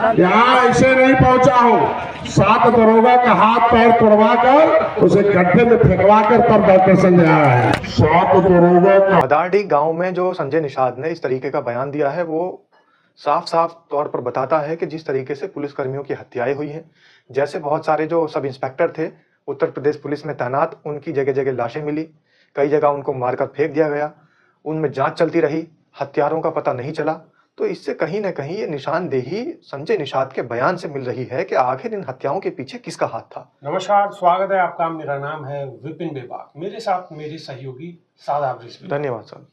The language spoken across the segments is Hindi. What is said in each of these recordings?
यहाँ ऐसे नहीं पहुंचा हूँ। 7 दरोगा का हाथ पैर तोड़वा कर उसे गड्ढे में फेंकवा कर तब डॉक्टर संजय आया है। 7 दरोगा का मदारडी गांव में जो संजय निषाद ने इस तरीके का बयान दिया है वो साफ साफ तौर पर बताता है कि जिस तरीके से पुलिसकर्मियों की हत्याएं हुई हैं, जैसे बहुत सारे जो सब इंस्पेक्टर थे उत्तर प्रदेश पुलिस में तैनात, उनकी जगह जगह लाशें मिली, कई जगह उनको मारकर फेंक दिया गया, उनमें जांच चलती रही, हत्यारों का पता नहीं चला। तो इससे कहीं ना कहीं ये निशानदेही संजय निषाद के बयान से मिल रही है कि आखिर इन हत्याओं के पीछे किसका हाथ था। नमस्कार, स्वागत है आपका। मेरा नाम है विपिन बेबाक, मेरे साथ मेरे सहयोगी शादाब रिजवी। धन्यवाद सर।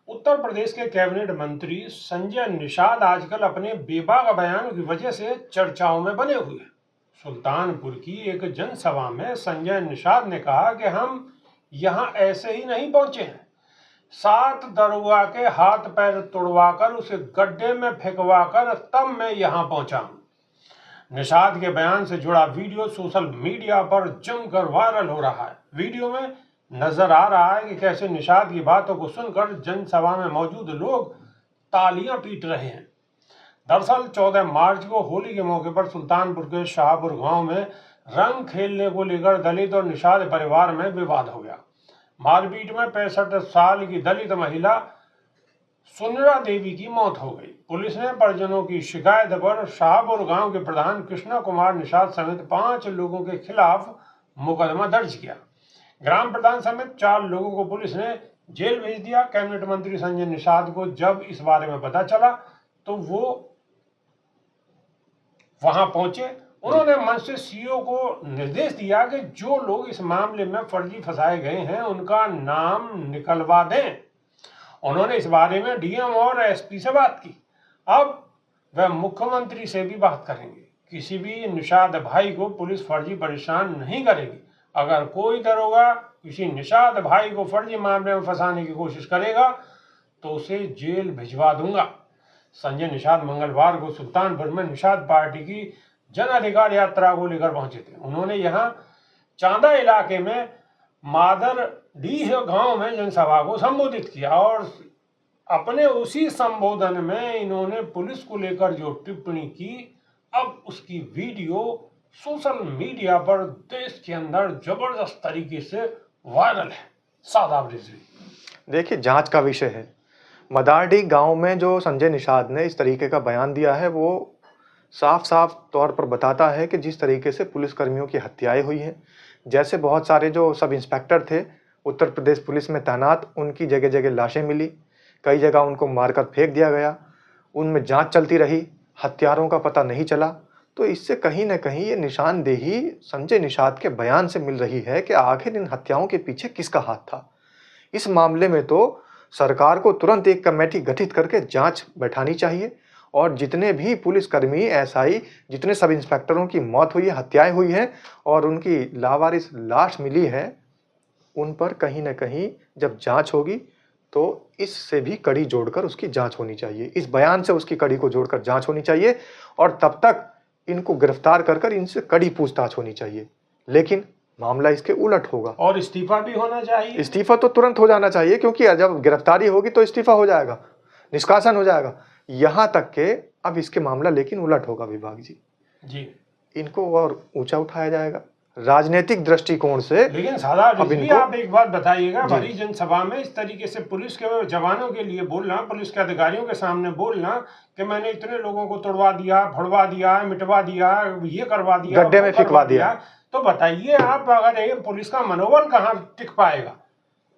उत्तर प्रदेश के कैबिनेट मंत्री संजय निषाद आजकल अपने बेबाक बयान की वजह से चर्चाओं में बने हुए हैं। सुल्तानपुर की एक जनसभा में संजय निषाद ने कहा कि हम यहाँ ऐसे ही नहीं पहुंचे हैं, 7 दरोगा के हाथ पैर तोड़वाकर उसे गड्ढे में फेंकवाकर तब मैं यहाँ पहुंचा हूं। निषाद के बयान से जुड़ा वीडियो सोशल मीडिया पर जमकर वायरल हो रहा है। वीडियो में नजर आ रहा है कि कैसे निषाद की बातों को सुनकर जनसभा में मौजूद लोग तालियां पीट रहे हैं। दरअसल 14 मार्च को होली के मौके पर सुल्तानपुर के शाहपुर गांव में रंग खेलने को लेकर दलित और निषाद परिवार में विवाद हो गया। मारपीट में 65 साल की दलित महिला सुनरा देवी की मौत हो गई। पुलिस ने परिजनों की शिकायत पर शाहपुर गांव के प्रधान कृष्णा कुमार निषाद समेत 5 लोगों के खिलाफ मुकदमा दर्ज किया। ग्राम प्रधान समेत 4 लोगों को पुलिस ने जेल भेज दिया। कैबिनेट मंत्री संजय निषाद को जब इस बारे में पता चला तो वो वहां पहुंचे। उन्होंने मंच से सीईओ को निर्देश दिया कि जो लोग इस मामले में फर्जी फंसाए गए हैं उनका नाम निकलवा दें। उन्होंने इस बारे में डीएम और एसपी से बात की। अब वह मुख्यमंत्री से भी बात करेंगे। किसी भी निषाद भाई को पुलिस फर्जी परेशान नहीं करेगी। अगर कोई दरोगा किसी निषाद भाई को फर्जी मामले में फंसाने की कोशिश करेगा तो उसे जेल भिजवा दूंगा। संजय निषाद मंगलवार को सुल्तानपुर में निषाद पार्टी की जन अधिकार यात्रा को लेकर पहुंचे थे। उन्होंने यहां चांदा इलाके में मादरडीह गांव में जनसभा को संबोधित किया और अपने उसी संबोधन में इन्होंने पुलिस को लेकर जो टिप्पणी की, अब उसकी वीडियो सोशल मीडिया पर देश के अंदर जबरदस्त तरीके से वायरल है। शादाब रिजवी। देखिए, जांच का विषय है। मदारडी गांव में जो संजय निषाद ने इस तरीके का बयान दिया है वो साफ साफ तौर पर बताता है कि जिस तरीके से पुलिसकर्मियों की हत्याएं हुई हैं, जैसे बहुत सारे जो सब इंस्पेक्टर थे उत्तर प्रदेश पुलिस में तैनात, उनकी जगह जगह लाशें मिली, कई जगह उनको मारकर फेंक दिया गया, उनमें जांच चलती रही, हत्यारों का पता नहीं चला। तो इससे कहीं ना कहीं ये निशानदेही संजय निषाद के बयान से मिल रही है कि आखिर इन हत्याओं के पीछे किसका हाथ था। इस मामले में तो सरकार को तुरंत एक कमेटी गठित करके जांच बैठानी चाहिए और जितने भी पुलिसकर्मी, एसआई, जितने सब इंस्पेक्टरों की मौत हुई है, हत्याएं हुई हैं और उनकी लावारिस लाश मिली है, उन पर कहीं ना कहीं जब जांच होगी तो इससे भी कड़ी जोड़कर उसकी जांच होनी चाहिए। इस बयान से उसकी कड़ी को जोड़कर जांच होनी चाहिए और तब तक इनको गिरफ्तार कर इनसे कड़ी पूछताछ होनी चाहिए। लेकिन मामला इसके उलट होगा और इस्तीफा भी होना चाहिए। इस्तीफा तो तुरंत हो जाना चाहिए, क्योंकि जब गिरफ्तारी होगी तो इस्तीफा हो जाएगा, निष्कासन हो जाएगा। यहाँ तक के अब इसके मामला लेकिन उलट होगा विभाग जी, इनको और ऊंचा उठाया जाएगा राजनीतिक दृष्टिकोण से। लेकिन शादाब रिजवी, आप एक बात बताइएगा, भरी जनसभा में इस तरीके से पुलिस के जवानों के लिए बोलना, पुलिस के अधिकारियों के सामने बोलना कि मैंने इतने लोगों को तोड़वा दिया, फड़वा दिया, मिटवा दिया, ये करवा दिया, गड्ढे में फेंकवा दिया, तो बताइए आप, अगर ये पुलिस का मनोबल कहाँ टिक पाएगा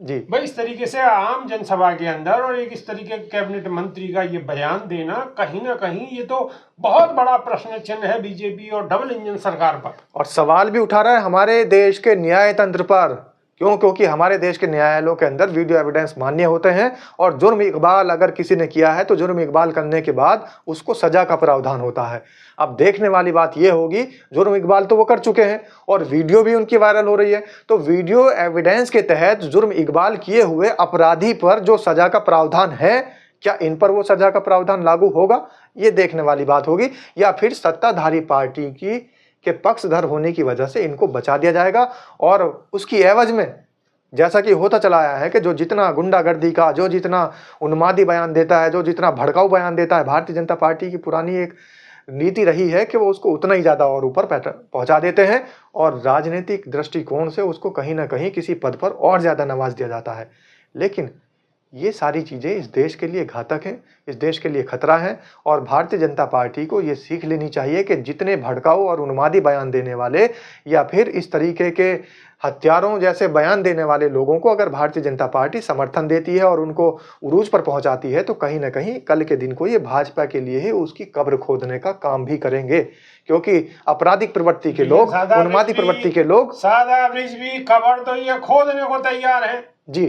जी भाई? इस तरीके से आम जनसभा के अंदर और एक इस तरीके के कैबिनेट मंत्री का ये बयान देना, कहीं ना कहीं ये तो बहुत बड़ा प्रश्न चिन्ह है बीजेपी और डबल इंजन सरकार पर। और सवाल भी उठा रहा है हमारे देश के न्याय तंत्र पर। क्यों? क्योंकि हमारे देश के न्यायालयों के अंदर वीडियो एविडेंस मान्य होते हैं और जुर्म इकबाल अगर किसी ने किया है तो जुर्म इकबाल करने के बाद उसको सजा का प्रावधान होता है। अब देखने वाली बात यह होगी, जुर्म इकबाल तो वो कर चुके हैं और वीडियो भी उनकी वायरल हो रही है, तो वीडियो एविडेंस के तहत जुर्म इकबाल किए हुए अपराधी पर जो सजा का प्रावधान है, क्या इन पर वो सजा का प्रावधान लागू होगा, ये देखने वाली बात होगी। या फिर सत्ताधारी पार्टी के पक्षधर होने की वजह से इनको बचा दिया जाएगा और उसकी एवज में जैसा कि होता चला आया है कि जो जितना गुंडागर्दी का, जो जितना उन्मादी बयान देता है, जो जितना भड़काऊ बयान देता है, भारतीय जनता पार्टी की पुरानी एक नीति रही है कि वो उसको उतना ही ज़्यादा और ऊपर पहुंचा देते हैं और राजनीतिक दृष्टिकोण से उसको कहीं ना कहीं किसी पद पर और ज़्यादा नवाज दिया जाता है। लेकिन ये सारी चीज़ें इस देश के लिए घातक हैं, इस देश के लिए खतरा है और भारतीय जनता पार्टी को ये सीख लेनी चाहिए कि जितने भड़काऊ और उन्मादी बयान देने वाले या फिर इस तरीके के हत्यारों जैसे बयान देने वाले लोगों को अगर भारतीय जनता पार्टी समर्थन देती है और उनको उरूज पर पहुंचाती है तो कहीं ना कहीं कल के दिन को ये भाजपा के लिए ही उसकी कब्र खोदने का काम भी करेंगे, क्योंकि आपराधिक प्रवृत्ति के लोग, उन्मादी प्रवृत्ति के लोग सादा रिजवी कब्र तो ये खोदने को तैयार है जी।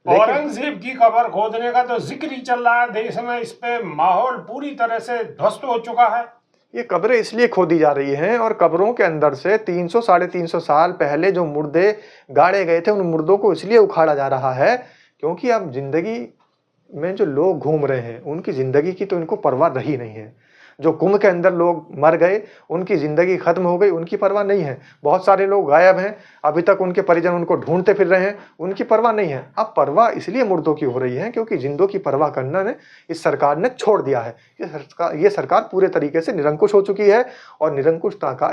औरंगजेब की कब्र खोदने का तो जिक्र ही चल रहा है देश में, इस पे माहौल पूरी तरह से ध्वस्त हो चुका है। ये कब्रें इसलिए खोदी जा रही हैं और कब्रों के अंदर से 300 साढ़े 300 साल पहले जो मुर्दे गाड़े गए थे उन मुर्दों को इसलिए उखाड़ा जा रहा है क्योंकि अब जिंदगी में जो लोग घूम रहे हैं उनकी जिंदगी की तो इनको परवाह रही नहीं है। जो कुंभ के अंदर लोग मर गए उनकी ज़िंदगी ख़त्म हो गई, उनकी परवाह नहीं है। बहुत सारे लोग गायब हैं, अभी तक उनके परिजन उनको ढूंढते फिर रहे हैं, उनकी परवाह नहीं है। अब परवाह इसलिए मुर्दों की हो रही है क्योंकि जिंदों की परवाह करना ने इस सरकार ने छोड़ दिया है। ये सरकार पूरे तरीके से निरंकुश हो चुकी है और निरंकुशता का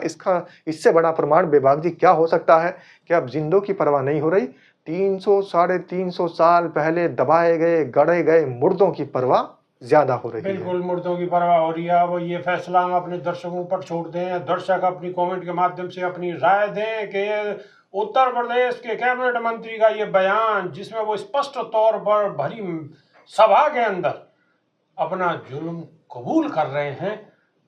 इससे बड़ा प्रमाण बेबाक जी क्या हो सकता है कि अब जिंदों की परवाह नहीं हो रही। 300 साढ़े 300 साल पहले दबाए गए गड़े गए मुर्दों की परवाह ज्यादा हो रही है। बिल्कुल मुर्दों की परवाह हो रही है। वो ये फैसला हम अपने दर्शकों पर छोड़ दें, दर्शक अपनी कमेंट के माध्यम से अपनी राय दें कि उत्तर प्रदेश के कैबिनेट मंत्री का ये बयान जिसमें वो स्पष्ट तौर पर भरी सभा के अंदर अपना जुल्म कबूल कर रहे हैं,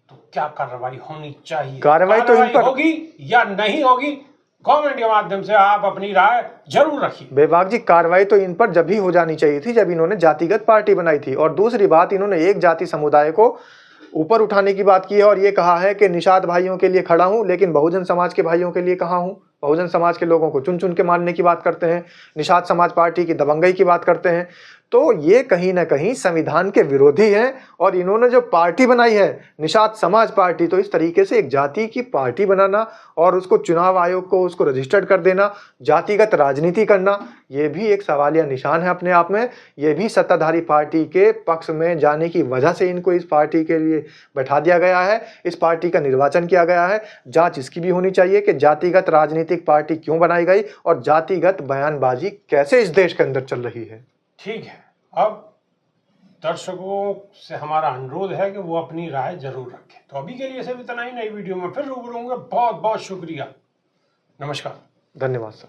तो क्या कार्रवाई होनी चाहिए, कार्रवाई तो इन पर होगी या नहीं होगी, कमेंट के माध्यम से आप अपनी राय जरूर रखिए। बेबाक जी कार्रवाई तो इन पर जब ही हो जानी चाहिए थी जब इन्होंने जातिगत पार्टी बनाई थी। और दूसरी बात, इन्होंने एक जाति समुदाय को ऊपर उठाने की बात की है और ये कहा है कि निषाद भाइयों के लिए खड़ा हूं लेकिन बहुजन समाज के भाइयों के लिए कहाँ हूं। बहुजन समाज के लोगों को चुन चुन के मारने की बात करते हैं, निषाद समाज पार्टी की दबंगई की बात करते हैं। तो ये कहीं ना कहीं संविधान के विरोधी हैं और इन्होंने जो पार्टी बनाई है निषाद समाज पार्टी, तो इस तरीके से एक जाति की पार्टी बनाना और उसको चुनाव आयोग को उसको रजिस्टर्ड कर देना, जातिगत राजनीति करना, ये भी एक सवालिया निशान है अपने आप में। ये भी सत्ताधारी पार्टी के पक्ष में जाने की वजह से इनको इस पार्टी के लिए बैठा दिया गया है, इस पार्टी का निर्वाचन किया गया है। जांच इसकी भी होनी चाहिए कि जातिगत राजनीतिक पार्टी क्यों बनाई गई और जातिगत बयानबाजी कैसे इस देश के अंदर चल रही है। ठीक है, अब दर्शकों से हमारा अनुरोध है कि वो अपनी राय जरूर रखें। तो अभी के लिए सिर्फ इतना ही, नई वीडियो में फिर रूबरू होंगे। बहुत बहुत शुक्रिया, नमस्कार, धन्यवाद सर।